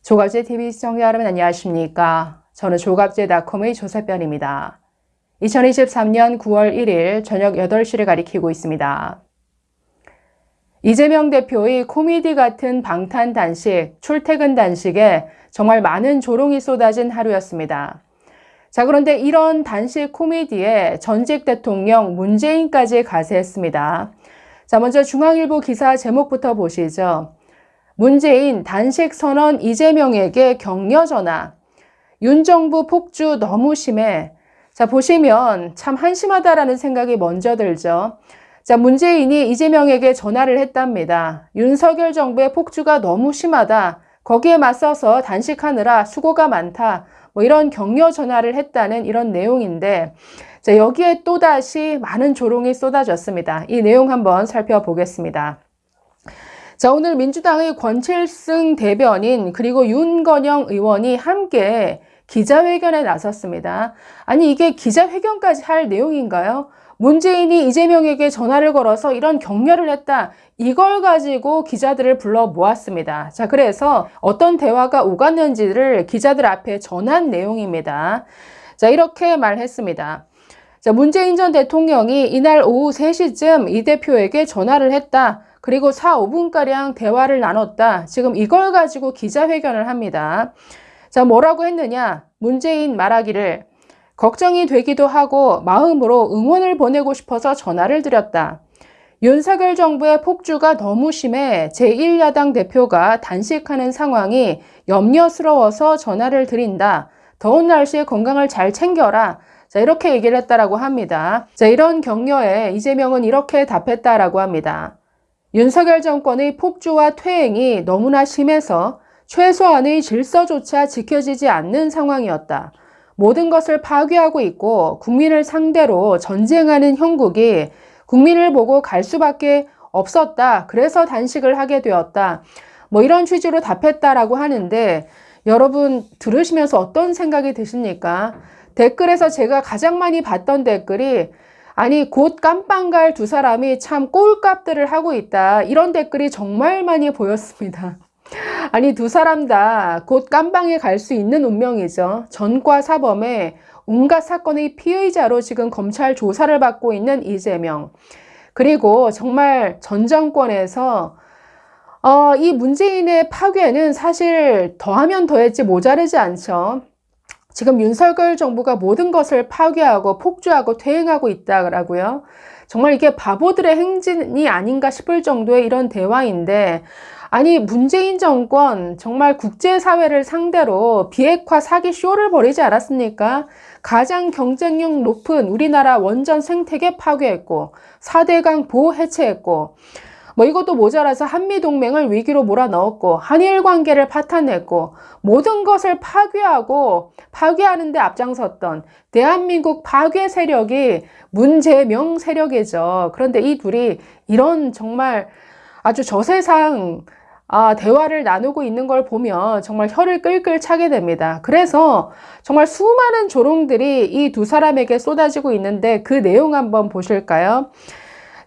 조갑제TV 시청자 여러분 안녕하십니까? 저는 조갑제닷컴의 조세변입니다. 2023년 9월 1일 저녁 8시를 가리키고 있습니다. 이재명 대표의 코미디 같은 방탄 단식, 출퇴근 단식에 정말 많은 조롱이 쏟아진 하루였습니다. 자, 그런데 이런 단식 코미디에 전직 대통령 문재인까지 가세했습니다. 자, 먼저 중앙일보 기사 제목부터 보시죠. 문재인 단식 선언 이재명에게 격려 전화. 윤 정부 폭주 너무 심해. 자, 보시면 참 한심하다라는 생각이 먼저 들죠. 자, 문재인이 이재명에게 전화를 했답니다. 윤석열 정부의 폭주가 너무 심하다. 거기에 맞서서 단식하느라 수고가 많다. 뭐 이런 격려 전화를 했다는 이런 내용인데, 자, 여기에 또다시 많은 조롱이 쏟아졌습니다. 이 내용 한번 살펴보겠습니다. 자, 오늘 민주당의 권칠승 대변인 그리고 윤건영 의원이 함께 기자회견에 나섰습니다. 아니, 이게 기자회견까지 할 내용인가요? 문재인이 이재명에게 전화를 걸어서 이런 격려를 했다. 이걸 가지고 기자들을 불러 모았습니다. 자, 그래서 어떤 대화가 오갔는지를 기자들 앞에 전한 내용입니다. 자, 이렇게 말했습니다. 자, 문재인 전 대통령이 이날 오후 3시쯤 이 대표에게 전화를 했다. 그리고 4, 5분가량 대화를 나눴다. 지금 이걸 가지고 기자회견을 합니다. 자, 뭐라고 했느냐? 문재인 말하기를 걱정이 되기도 하고 마음으로 응원을 보내고 싶어서 전화를 드렸다. 윤석열 정부의 폭주가 너무 심해 제1야당 대표가 단식하는 상황이 염려스러워서 전화를 드린다. 더운 날씨에 건강을 잘 챙겨라. 자, 이렇게 얘기를 했다라고 합니다. 자, 이런 격려에 이재명은 이렇게 답했다라고 합니다. 윤석열 정권의 폭주와 퇴행이 너무나 심해서 최소한의 질서조차 지켜지지 않는 상황이었다. 모든 것을 파괴하고 있고 국민을 상대로 전쟁하는 형국이 국민을 보고 갈 수밖에 없었다. 그래서 단식을 하게 되었다. 뭐 이런 취지로 답했다라고 하는데 여러분 들으시면서 어떤 생각이 드십니까? 댓글에서 제가 가장 많이 봤던 댓글이 아니 곧 깜빵 갈 두 사람이 참 꼴값들을 하고 있다. 이런 댓글이 정말 많이 보였습니다. 아니 두 사람 다 곧 깜빵에 갈 수 있는 운명이죠. 전과 사범의 온갖 사건의 피의자로 지금 검찰 조사를 받고 있는 이재명. 그리고 정말 전 정권에서 이 문재인의 파괴는 사실 더하면 더했지 모자르지 않죠. 지금 윤석열 정부가 모든 것을 파괴하고 폭주하고 퇴행하고 있다라고요. 정말 이게 바보들의 행진이 아닌가 싶을 정도의 이런 대화인데 아니 문재인 정권 정말 국제사회를 상대로 비핵화 사기 쇼를 벌이지 않았습니까? 가장 경쟁력 높은 우리나라 원전 생태계 파괴했고 4대강 보호 해체했고 뭐 이것도 모자라서 한미동맹을 위기로 몰아넣었고 한일 관계를 파탄냈고 모든 것을 파괴하고 파괴하는 데 앞장섰던 대한민국 파괴 세력이 문재명 세력이죠. 그런데 이 둘이 이런 정말 아주 저세상 대화를 나누고 있는 걸 보면 정말 혀를 끌끌 차게 됩니다. 그래서 정말 수많은 조롱들이 이 두 사람에게 쏟아지고 있는데 그 내용 한번 보실까요?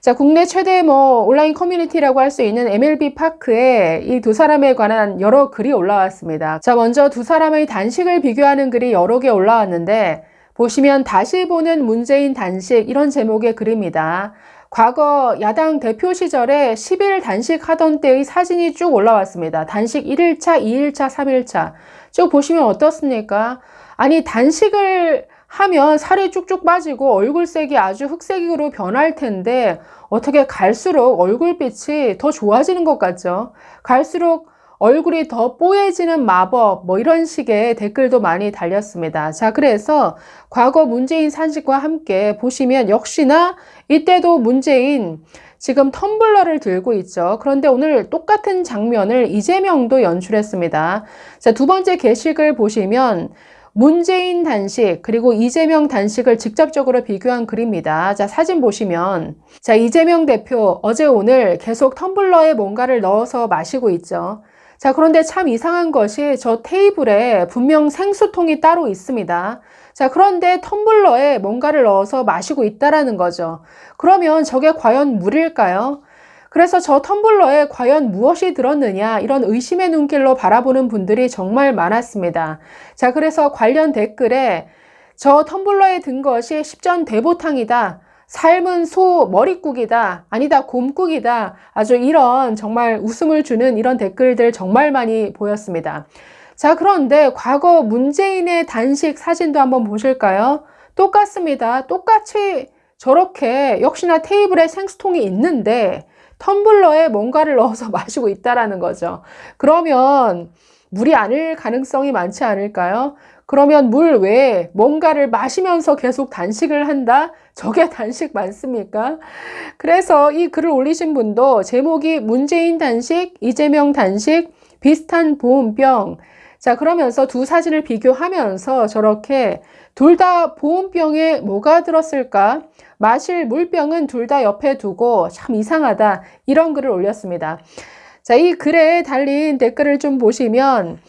자, 국내 최대 온라인 커뮤니티라고 할 수 있는 MLB 파크에 이 두 사람에 관한 여러 글이 올라왔습니다. 자, 먼저 두 사람의 단식을 비교하는 글이 여러 개 올라왔는데 보시면 다시 보는 문재인 단식 이런 제목의 글입니다. 과거 야당 대표 시절에 10일 단식하던 때의 사진이 쭉 올라왔습니다. 단식 1일차, 2일차, 3일차 쭉 보시면 어떻습니까? 아니 단식을 하면 살이 쭉쭉 빠지고 얼굴색이 아주 흑색으로 변할 텐데 어떻게 갈수록 얼굴빛이 더 좋아지는 것 같죠? 갈수록 얼굴이 더 뽀얘지는 마법 뭐 이런 식의 댓글도 많이 달렸습니다. 자, 그래서 과거 문재인 산식과 함께 보시면 역시나 이때도 문재인 지금 텀블러를 들고 있죠. 그런데 오늘 똑같은 장면을 이재명도 연출했습니다. 자, 두 번째 게시글 보시면 문재인 단식 그리고 이재명 단식을 직접적으로 비교한 글입니다. 자, 사진 보시면 자, 이재명 대표 어제 오늘 계속 텀블러에 뭔가를 넣어서 마시고 있죠. 자, 그런데 참 이상한 것이 저 테이블에 분명 생수통이 따로 있습니다. 자, 그런데 텀블러에 뭔가를 넣어서 마시고 있다라는 거죠. 그러면 저게 과연 물일까요? 그래서 저 텀블러에 과연 무엇이 들었느냐 이런 의심의 눈길로 바라보는 분들이 정말 많았습니다. 자, 그래서 관련 댓글에 저 텀블러에 든 것이 십전 대보탕이다. 삶은 소 머릿국이다. 아니다, 곰국이다. 아주 이런 정말 웃음을 주는 이런 댓글들 정말 많이 보였습니다. 자, 그런데 과거 문재인의 단식 사진도 한번 보실까요? 똑같습니다. 똑같이 저렇게 역시나 테이블에 생수통이 있는데 텀블러에 뭔가를 넣어서 마시고 있다라는 거죠. 그러면 물이 아닐 가능성이 많지 않을까요? 그러면 물 외에 뭔가를 마시면서 계속 단식을 한다? 저게 단식 맞습니까? 그래서 이 글을 올리신 분도 제목이 문재인 단식, 이재명 단식, 비슷한 보온병. 자, 그러면서 두 사진을 비교하면서 저렇게 둘 다 보온병에 뭐가 들었을까? 마실 물병은 둘 다 옆에 두고 참 이상하다. 이런 글을 올렸습니다. 자, 이 글에 달린 댓글을 좀 보시면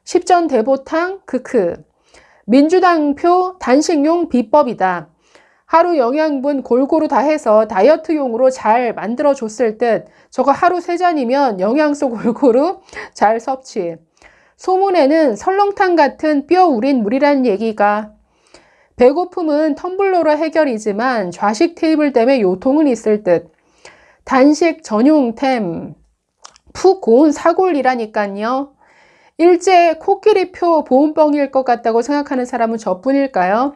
십전 대보탕 크크 민주당표 단식용 비법이다. 하루 영양분 골고루 다 해서 다이어트용으로 잘 만들어줬을 듯 저거 하루 3잔이면 영양소 골고루 잘 섭취. 소문에는 설렁탕 같은 뼈 우린 물이란 얘기가 배고픔은 텀블러로 해결이지만 좌식 테이블 때문에 요통은 있을 듯. 단식 전용템 푹 고운 사골이라니까요. 일제 코끼리표 보온병일 것 같다고 생각하는 사람은 저뿐일까요?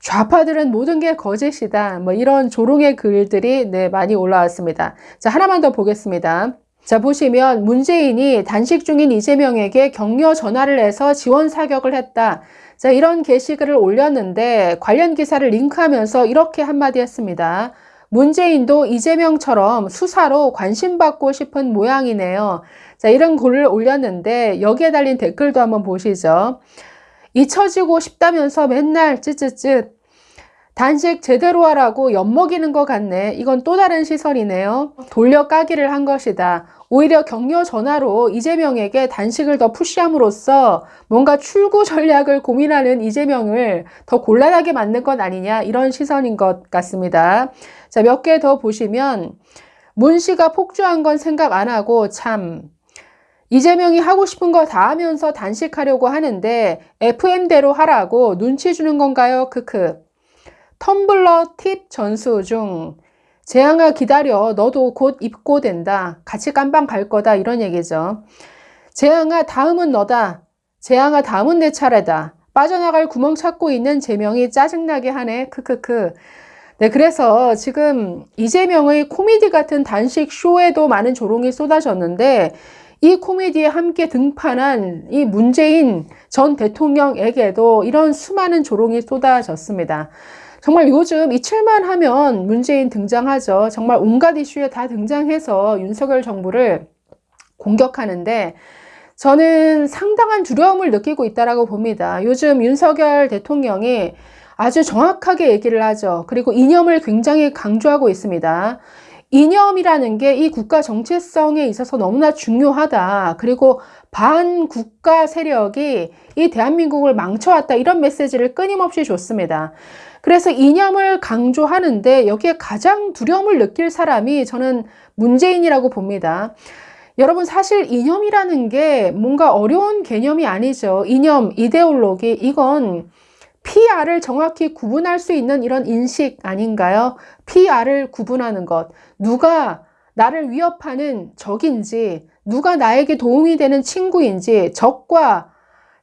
좌파들은 모든 게 거짓이다. 뭐 이런 조롱의 글들이 많이 올라왔습니다. 자, 하나만 더 보겠습니다. 자, 보시면 문재인이 단식 중인 이재명에게 격려 전화를 해서 지원 사격을 했다. 자, 이런 게시글을 올렸는데 관련 기사를 링크하면서 이렇게 한마디 했습니다. 문재인도 이재명처럼 수사로 관심받고 싶은 모양이네요. 자, 이런 글을 올렸는데 여기에 달린 댓글도 한번 보시죠. 잊혀지고 싶다면서 맨날 쯧쯧쯧. 단식 제대로 하라고 엿먹이는 것 같네. 이건 또 다른 시선이네요. 돌려 까기를 한 것이다. 오히려 격려 전화로 이재명에게 단식을 더 푸시함으로써 뭔가 출구 전략을 고민하는 이재명을 더 곤란하게 만든 것 아니냐, 이런 시선인 것 같습니다. 자, 몇 개 더 보시면 문 씨가 폭주한 건 생각 안 하고 참 이재명이 하고 싶은 거 다 하면서 단식하려고 하는데 FM대로 하라고 눈치 주는 건가요? 크크. 텀블러 팁 전수 중 재앙아 기다려 너도 곧 입고된다. 같이 깜빵 갈 거다. 이런 얘기죠. 재앙아 다음은 너다. 재앙아 다음은 내 차례다. 빠져나갈 구멍 찾고 있는 재명이 짜증나게 하네. 크크크. 네, 그래서 지금 이재명의 코미디 같은 단식 쇼에도 많은 조롱이 쏟아졌는데 이 코미디에 함께 등판한 이 문재인 전 대통령에게도 이런 수많은 조롱이 쏟아졌습니다. 정말 요즘 이틀만 하면 문재인 등장하죠. 정말 온갖 이슈에 다 등장해서 윤석열 정부를 공격하는데 저는 상당한 두려움을 느끼고 있다고 봅니다. 요즘 윤석열 대통령이 아주 정확하게 얘기를 하죠. 그리고 이념을 굉장히 강조하고 있습니다. 이념이라는 게 이 국가 정체성에 있어서 너무나 중요하다. 그리고 반국가 세력이 이 대한민국을 망쳐왔다. 이런 메시지를 끊임없이 줬습니다. 그래서 이념을 강조하는데 여기에 가장 두려움을 느낄 사람이 저는 문재인이라고 봅니다. 여러분, 사실 이념이라는 게 뭔가 어려운 개념이 아니죠. 이념, 이데올로기, 이건 PR을 정확히 구분할 수 있는 이런 인식 아닌가요? PR을 구분하는 것. 누가 나를 위협하는 적인지, 누가 나에게 도움이 되는 친구인지, 적과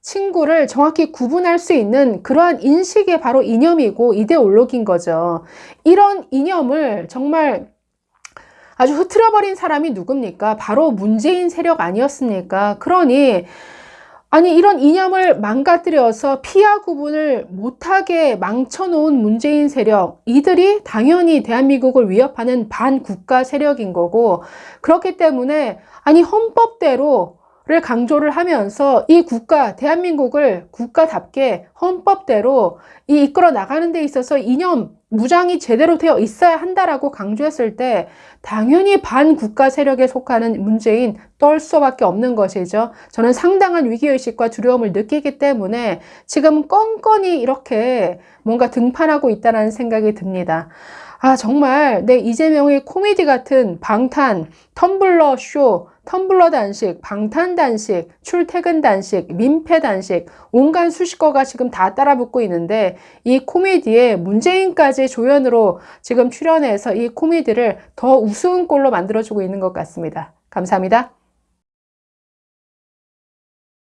친구를 정확히 구분할 수 있는 그러한 인식이 바로 이념이고 이데올로기인 거죠. 이런 이념을 정말 아주 흐트러버린 사람이 누굽니까? 바로 문재인 세력 아니었습니까? 그러니 이런 이념을 망가뜨려서 피하 구분을 못하게 망쳐놓은 문재인 세력, 이들이 당연히 대한민국을 위협하는 반국가 세력인 거고, 그렇기 때문에 헌법대로를 강조를 하면서 이 국가, 대한민국을 국가답게 헌법대로 이끌어 나가는 데 있어서 이념, 무장이 제대로 되어 있어야 한다라고 강조했을 때 당연히 반국가 세력에 속하는 문재인 떨 수밖에 없는 것이죠. 저는 상당한 위기의식과 두려움을 느끼기 때문에 지금 껌껌이 이렇게 뭔가 등판하고 있다는 생각이 듭니다. 정말 이재명의 코미디 같은 방탄, 텀블러 쇼, 텀블러 단식, 방탄 단식, 출퇴근 단식, 민폐 단식, 온갖 수식어가 지금 다 따라붙고 있는데 이 코미디에 문재인까지 조연으로 지금 출연해서 이 코미디를 더 우스운 꼴로 만들어주고 있는 것 같습니다. 감사합니다.